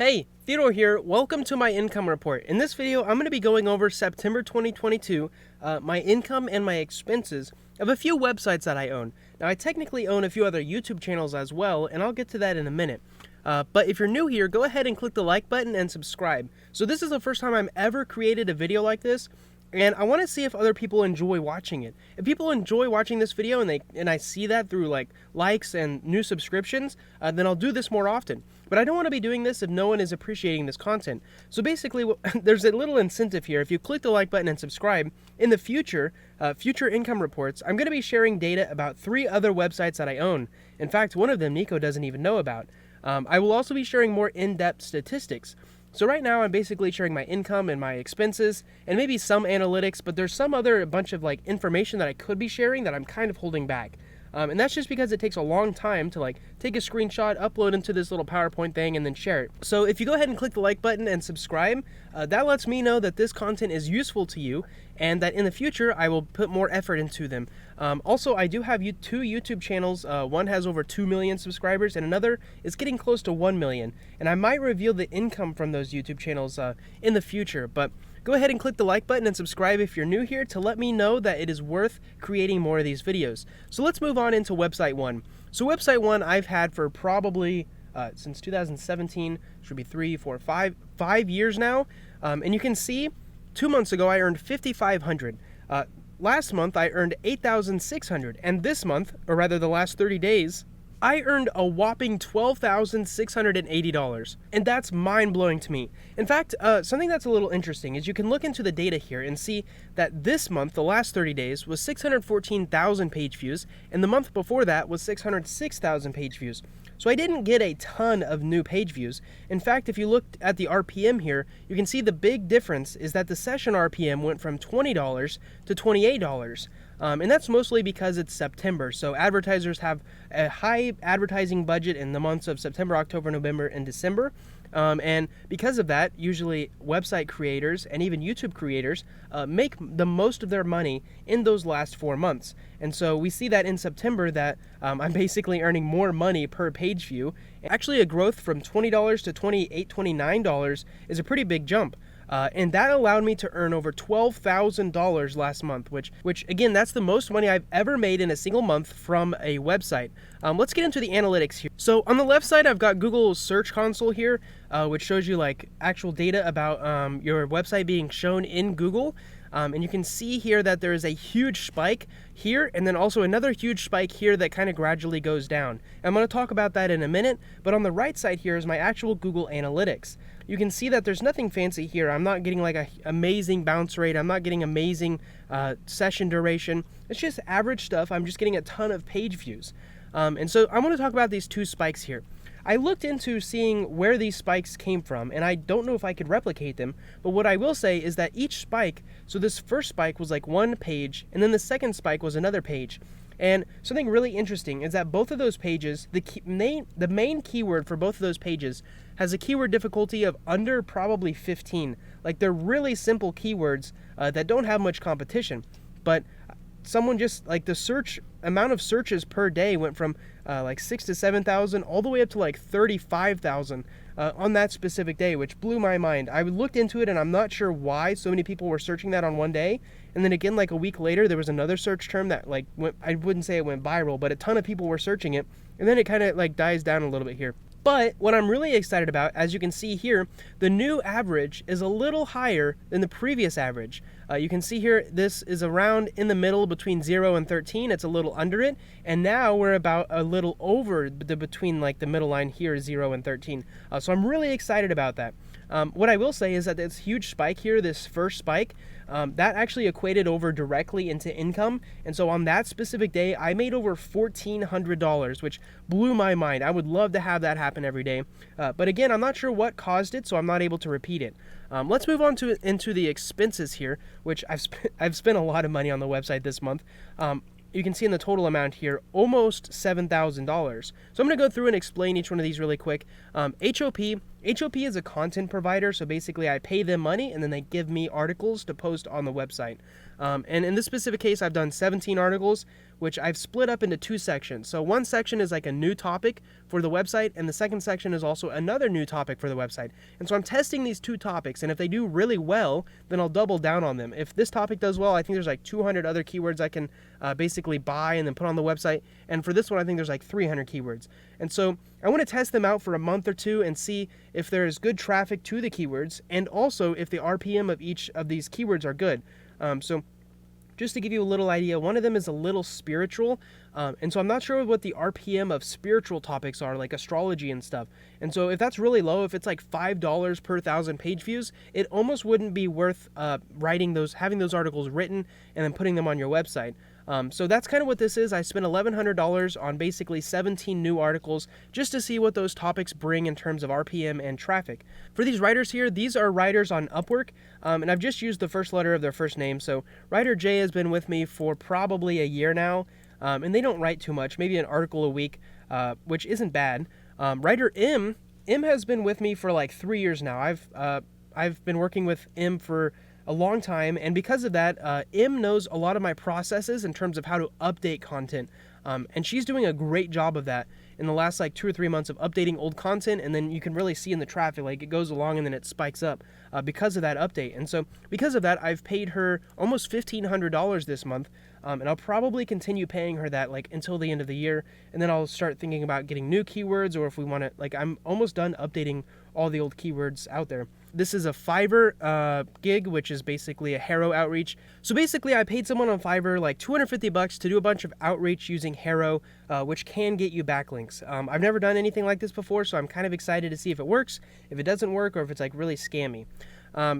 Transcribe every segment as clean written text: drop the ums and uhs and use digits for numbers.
Hey, Theodore here. Welcome to my income report. In this video, I'm going to be going over September 2022, my income and my expenses of a few websites that I own. Now, I technically own a few other YouTube channels as well, and I'll get to that in a minute. But if you're new here, go ahead and click the like button and subscribe. So this is the first time I've ever created a video like this, and I want to see if other people enjoy watching it. If people enjoy watching this video and I see that through like likes and new subscriptions, then I'll do this more often. But I don't want to be doing this if no one is appreciating this content. So basically, there's a little incentive here. If you click the like button and subscribe, in the future, future income reports, I'm going to be sharing data about 3 other websites that I own. In fact, one of them Nico doesn't even know about. I will also be sharing more in-depth statistics. So right now I'm basically sharing my income and my expenses and maybe some analytics, but there's some other bunch of like information that I could be sharing that I'm kind of holding back. And that's just because it takes a long time to like take a screenshot, upload into this little PowerPoint thing, and then share it. So if you go ahead and click the like button and subscribe, that lets me know that this content is useful to you and that in the future I will put more effort into them. Also, I do have 2 YouTube channels. One has over 2 million subscribers and another is getting close to 1 million. And I might reveal the income from those YouTube channels in the future, but go ahead and click the like button and subscribe if you're new here to let me know that it is worth creating more of these videos. So let's move on into website 1. So website 1 I've had for probably since 2017, should be 5 years now. And you can see 2 months ago I earned $5,500. Last month I earned $8,600, and this month, or rather the last 30 days, I earned a whopping $12,680, and that's mind-blowing to me. In fact, something that's a little interesting is you can look into the data here and see that this month, the last 30 days, was 614,000 page views, and the month before that was 606,000 page views. So I didn't get a ton of new page views. In fact, if you looked at the RPM here, you can see the big difference is that the session RPM went from $20 to $28. And that's mostly because it's September, so advertisers have a high advertising budget in the months of September, October, November, and December. And because of that, usually website creators and even YouTube creators make the most of their money in those last 4 months. And so we see that in September that I'm basically earning more money per page view. Actually, a growth from $20 to $28, $29 is a pretty big jump. And that allowed me to earn over $12,000 last month, which again, that's the most money I've ever made in a single month from a website. Let's get into the analytics here. So on the left side, I've got Google Search Console here, which shows you like actual data about your website being shown in Google. And you can see here that there is a huge spike here and then also another huge spike here that kind of gradually goes down. I'm going to talk about that in a minute, but on the right side here is my actual Google Analytics. You can see that there's nothing fancy here. I'm not getting like an amazing bounce rate. I'm not getting amazing session duration. It's just average stuff. I'm just getting a ton of page views. And so I want to talk about these 2 spikes here. I looked into seeing where these spikes came from, and I don't know if I could replicate them, but what I will say is that each spike, so this first spike was like 1 page, and then the second spike was another page. And something really interesting is that both of those pages, the main keyword for both of those pages has a keyword difficulty of under probably 15. Like they're really simple keywords that don't have much competition, but someone just like the amount of searches per day went from like 6,000 to 7,000 all the way up to like 35,000 on that specific day, which blew my mind. I looked into it and I'm not sure why so many people were searching that on one day. And then again, like a week later, there was another search term that like I wouldn't say it went viral, but a ton of people were searching it. And then it kind of like dies down a little bit here. But what I'm really excited about, as you can see here, the new average is a little higher than the previous average. You can see here, this is around in the middle between 0 and 13. It's a little under it. And now we're about a little over between like the middle line here, 0 and 13. So I'm really excited about that. What I will say is that this huge spike here, this first spike, that actually equated over directly into income. And so on that specific day, I made over $1,400, which blew my mind. I would love to have that happen every day. But again, I'm not sure what caused it, so I'm not able to repeat it. Let's move on into the expenses here, which I've spent a lot of money on the website this month. You can see in the total amount here, almost $7,000. So I'm going to go through and explain each one of these really quick. HOP is a content provider, so basically I pay them money and then they give me articles to post on the website. And in this specific case, I've done 17 articles, which I've split up into 2 sections. So one section is like a new topic for the website, and the second section is also another new topic for the website. And so I'm testing these 2 topics, and if they do really well, then I'll double down on them. If this topic does well, I think there's like 200 other keywords I can basically buy and then put on the website. And for this one, I think there's like 300 keywords. And so I want to test them out for a month or 2 and see if there's good traffic to the keywords, and also if the RPM of each of these keywords are good. So just to give you a little idea, one of them is a little spiritual, and so I'm not sure what the RPM of spiritual topics are, like astrology and stuff. And so if that's really low, if it's like $5 per 1,000 page views, it almost wouldn't be worth having those articles written and then putting them on your website. So that's kind of what this is. I spent $1,100 on basically 17 new articles just to see what those topics bring in terms of RPM and traffic. For these writers here, these are writers on Upwork, and I've just used the first letter of their first name. So writer J has been with me for probably a year now, and they don't write too much, maybe an article a week, which isn't bad. Writer M has been with me for like 3 years now. I've been working with M for a long time, and because of that, M knows a lot of my processes in terms of how to update content, and she's doing a great job of that in the last like 2 or 3 months of updating old content, and then you can really see in the traffic, like it goes along and then it spikes up because of that update. And so because of that, I've paid her almost $1,500 this month, and I'll probably continue paying her that like until the end of the year, and then I'll start thinking about getting new keywords, or if we want to, like, I'm almost done updating all the old keywords out there. This is a Fiverr gig, which is basically a HARO outreach. So basically, I paid someone on Fiverr like $250 to do a bunch of outreach using HARO, which can get you backlinks. I've never done anything like this before, so I'm kind of excited to see if it works, if it doesn't work, or if it's like really scammy.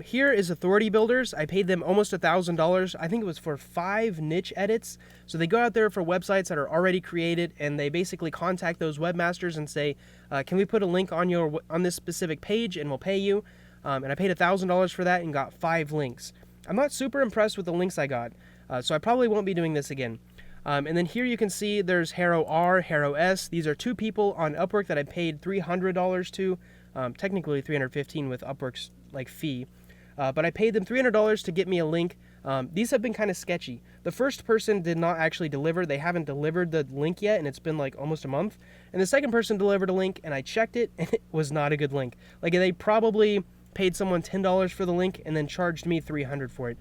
Here is Authority Builders. I paid them almost $1,000. I think it was for 5 niche edits. So they go out there for websites that are already created, and they basically contact those webmasters and say, can we put a link on this specific page, and we'll pay you. And I paid $1,000 for that and got 5 links. I'm not super impressed with the links I got, so I probably won't be doing this again. And then here you can see there's HARO R, HARO S. These are 2 people on Upwork that I paid $300 to, technically $315 with Upwork's like fee. But I paid them $300 to get me a link. These have been kind of sketchy. The first person did not actually deliver. They haven't delivered the link yet, and it's been like almost a month. And the second person delivered a link, and I checked it, and it was not a good link. Like, they probably paid someone $10 for the link and then charged me $300 for it.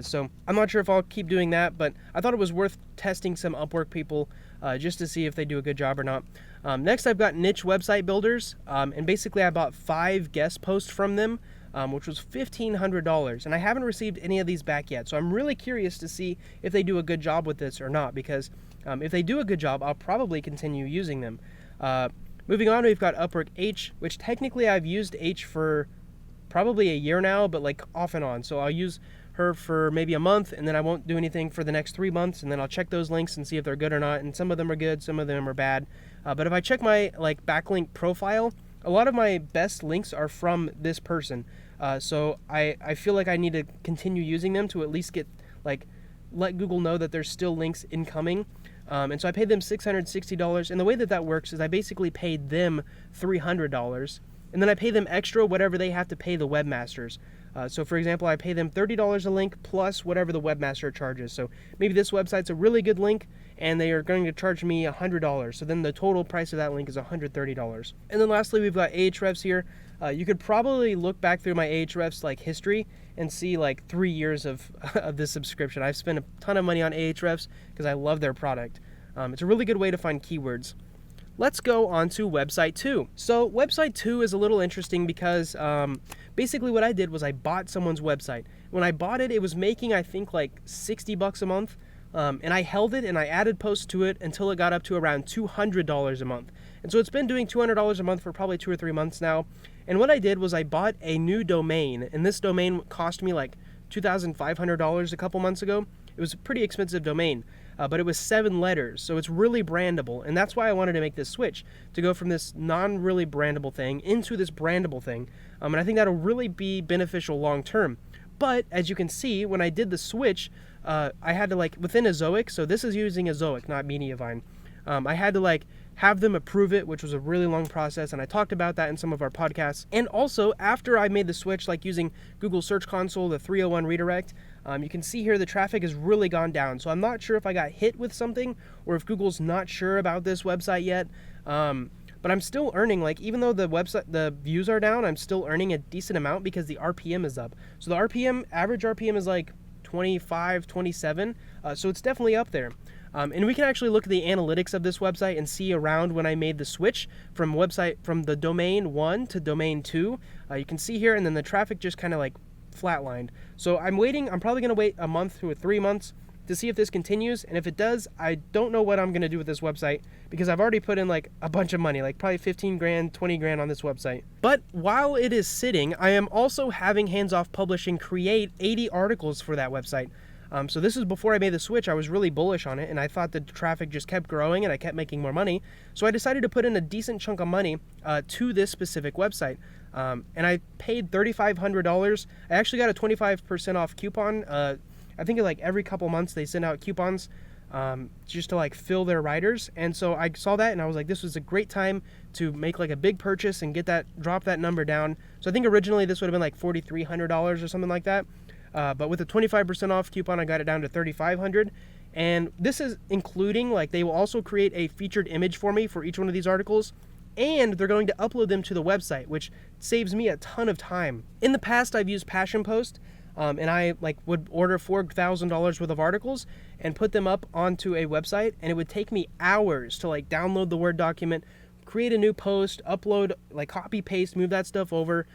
So I'm not sure if I'll keep doing that, but I thought it was worth testing some Upwork people just to see if they do a good job or not. Next, I've got Niche Website Builders, and basically I bought 5 guest posts from them, which was $1,500, and I haven't received any of these back yet. So I'm really curious to see if they do a good job with this or not, because if they do a good job, I'll probably continue using them. Moving on, we've got Upwork H, which technically I've used H for probably a year now, but like off and on. So I'll use her for maybe a month, and then I won't do anything for the next 3 months, and then I'll check those links and see if they're good or not. And some of them are good, some of them are bad. But if I check my like backlink profile, a lot of my best links are from this person. So I feel like I need to continue using them to at least get let Google know that there's still links incoming. And so I paid them $660, and the way that works is I basically paid them $300, and then I pay them extra whatever they have to pay the webmasters. So for example, I pay them $30 a link plus whatever the webmaster charges. So maybe this website's a really good link, and they are going to charge me $100. So then the total price of that link is $130. And then lastly, we've got Ahrefs here. You could probably look back through my Ahrefs like history and see like 3 years of this subscription. I've spent a ton of money on Ahrefs because I love their product. It's a really good way to find keywords. Let's go on to Website 2. So Website 2 is a little interesting because basically what I did was I bought someone's website. When I bought it, it was making, I think, like $60 a month. And I held it and I added posts to it until it got up to around $200 a month. And so it's been doing $200 a month for probably 2 or 3 months now. And what I did was I bought a new domain, and this domain cost me like $2,500 a couple months ago. It was a pretty expensive domain, but it was 7 letters, so it's really brandable, and that's why I wanted to make this switch, to go from this non-really brandable thing into this brandable thing, and I think that'll really be beneficial long term. But as you can see, when I did the switch, I had to within Ezoic, so this is using Ezoic, not Mediavine, I had to have them approve it, which was a really long process, and I talked about that in some of our podcasts. And also, after I made the switch, like using Google Search Console, the 301 redirect, you can see here the traffic has really gone down. So I'm not sure if I got hit with something or if Google's not sure about this website yet. But I'm still earning, like, even though the views are down, I'm still earning a decent amount because the RPM is up. So the average RPM is like 25, 27. So it's definitely up there. And we can actually look at the analytics of this website and see around when I made the switch from the domain 1 to domain 2. You can see here, and then the traffic just kind of like flatlined. So I'm probably going to wait a month to 3 months to see if this continues, and if it does, I don't know what I'm going to do with this website because I've already put in like a bunch of money, like probably 15 grand, 20 grand on this website. But while it is sitting, I am also having Hands Off Publishing create 80 articles for that website. So this is before I made the switch. I was really bullish on it, and I thought the traffic just kept growing and I kept making more money. So I decided to put in a decent chunk of money to this specific website. And I paid $3,500. I actually got a 25% off coupon. I think like every couple months they send out coupons just to like fill their writers. And so I saw that and I was like, this was a great time to make like a big purchase and drop that number down. So I think originally this would have been like $4,300 or something like that. But with a 25% off coupon, I got it down to $3,500. And this is including, like, they will also create a featured image for me for each one of these articles. And they're going to upload them to the website, which saves me a ton of time. In the past, I've used Passion Post, and I would order $4,000 worth of articles and put them up onto a website. And it would take me hours to like download the Word document, create a new post, upload, like copy, paste, move that stuff over.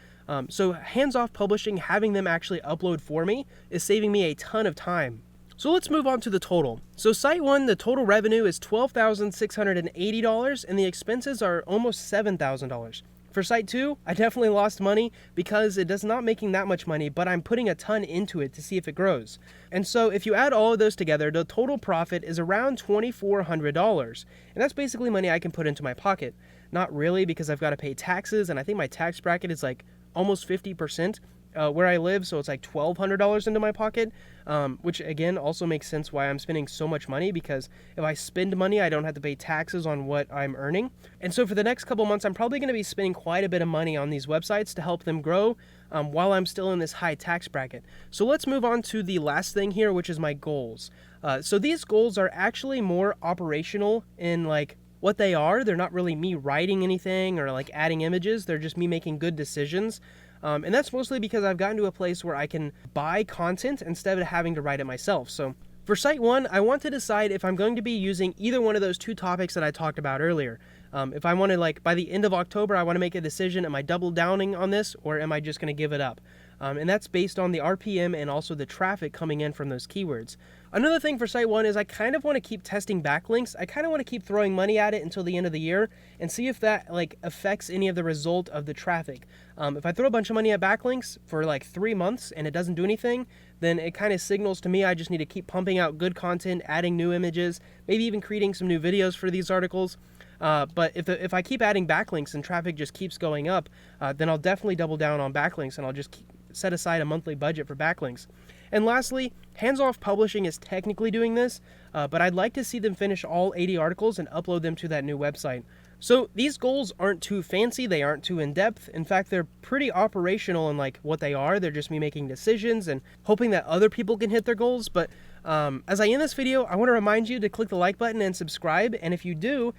So Hands Off Publishing, having them actually upload for me, is saving me a ton of time. So let's move on to the total. So Site 1, the total revenue is $12,680 and the expenses are almost $7,000. For Site 2, I definitely lost money because it does not making that much money, but I'm putting a ton into it to see if it grows. And so if you add all of those together, the total profit is around $2,400. And that's basically money I can put into my pocket. Not really, because I've got to pay taxes, and I think my tax bracket is like almost 50% where I live, so it's like $1,200 into my pocket, which again also makes sense why I'm spending so much money, because if I spend money, I don't have to pay taxes on what I'm earning. And so for the next couple months, I'm probably going to be spending quite a bit of money on these websites to help them grow while I'm still in this high tax bracket. So let's move on to the last thing here, which is my goals. So these goals are actually more operational in like what they are. They're not really me writing anything or like adding images. They're just me making good decisions. And that's mostly because I've gotten to a place where I can buy content instead of having to write it myself. So for Site 1, I want to decide if I'm going to be using either one of those two topics that I talked about earlier. If I want to, like, by the end of October, I want to make a decision, am I double downing on this or am I just going to give it up? And that's based on the RPM and also the traffic coming in from those keywords. Another thing for Site 1 is I kind of want to keep testing backlinks. I kind of want to keep throwing money at it until the end of the year and see if that like affects any of the result of the traffic. If I throw a bunch of money at backlinks for like 3 months and it doesn't do anything, then it kind of signals to me I just need to keep pumping out good content, adding new images, maybe even creating some new videos for these articles. But if I keep adding backlinks and traffic just keeps going up, then I'll definitely double down on backlinks and I'll just set aside a monthly budget for backlinks. And lastly, Hands Off Publishing is technically doing this, but I'd like to see them finish all 80 articles and upload them to that new website. So these goals aren't too fancy, they aren't too in-depth. In fact, they're pretty operational in like what they are. They're just me making decisions and hoping that other people can hit their goals. But as I end this video, I want to remind you to click the like button and subscribe. And if you do,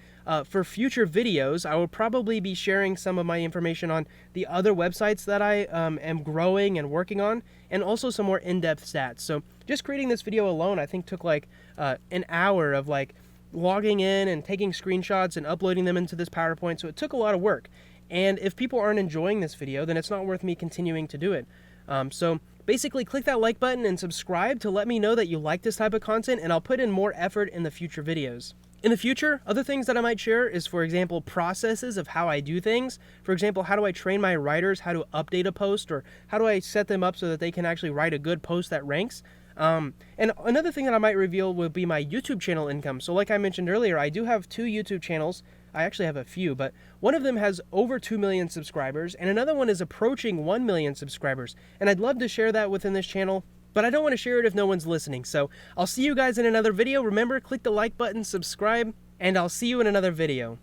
for future videos, I will probably be sharing some of my information on the other websites that I am growing and working on, and also some more in-depth stats. So just creating this video alone, I think took like an hour of like logging in and taking screenshots and uploading them into this PowerPoint. So it took a lot of work. And if people aren't enjoying this video, then it's not worth me continuing to do it. So basically click that like button and subscribe to let me know that you like this type of content, and I'll put in more effort in the future videos. In the future, other things that I might share is, for example, processes of how I do things. For example, how do I train my writers how to update a post, or how do I set them up so that they can actually write a good post that ranks? And another thing that I might reveal will be my YouTube channel income. So like I mentioned earlier, I do have 2 YouTube channels. I actually have a few, but one of them has over 2 million subscribers, and another one is approaching 1 million subscribers. And I'd love to share that within this channel, but I don't want to share it if no one's listening. So I'll see you guys in another video. Remember, click the like button, subscribe, and I'll see you in another video.